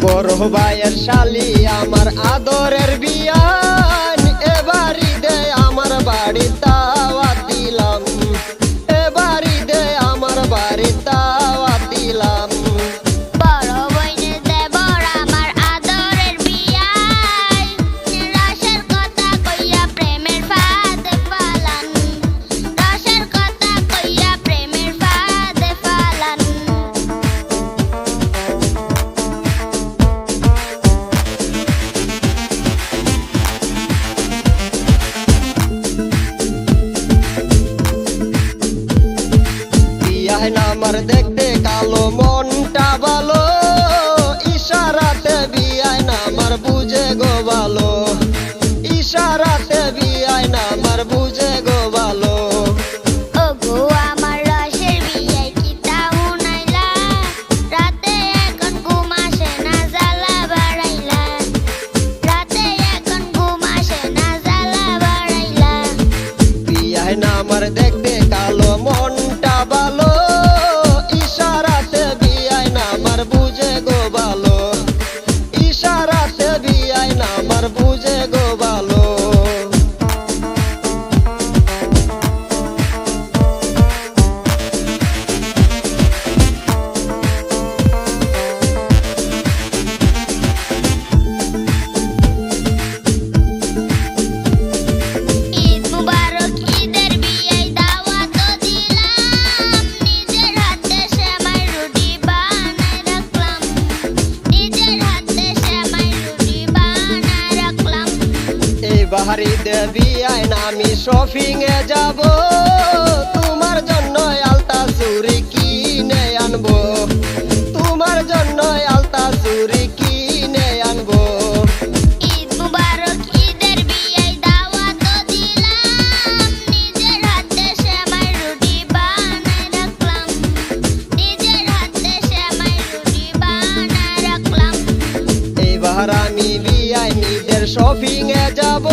বড় ভাইয়ের শালি আমার আদরের বিয়ান, এবার ঈদে আমার বাড়ি দাওয়াত দিলাম, এবার ঈদে আমার বাড়ি দাওয়াত দিলাম। বড় বোনের দেবর আমার আদরের বিয়ায়, রসের কথা কইয়া প্রেমের ফাঁদে ফালান, রসের কথা কইয়া প্রেমের ফাঁদে ফালান। বিয়ায় আমার দেখতে কালো মনটা ভালো, ইশারাতে বিয়ায় আমার বুঝে গো ভালো, ইশারাতে বিয়ায় আমার বুঝে গো ভালো। ওগো আমার রসের বিয়ায় কিতা হুনাইলা, রাতে এখন ঘুম আসে না জ্বালা বাড়াইলা, রাতে এখন ঘুম আসে না জ্বালা বাড়াইলা। বিয়ায় আমার দেখতে কালো মনটা ভালো, ইশারাতে বিয়ায় আমার বুঝে গো ভালো, ইশারাতে বিয়ায় আমার বুঝে গো ভালো। ঈদ মুবারক ঈদের বিয়ায় দাওয়াত দিলাম, নিজের হাতে সেমাই রুটি বানায় রাখলাম, নিজের হাতে সেমাই রুটি বানায় রাখলাম। এই বাহারি বিয়ায় আমি শপিং এ যাব, তোমার জন্য আলতা চুড়ি কিনে আনবো, তোমার জন্য আলতা চুড়ি কিনে আনবো। ঈদ মুবারক ঈদের বিয়ায় দাওয়াত দিলাম, নিজের হাতে সেমাই রুটি বানায় রাখলাম, নিজের হাতে সেমাই রুটি বানায় রাখলাম। এইবার আমি বিয়ায় নিজের শপিং এ যাব।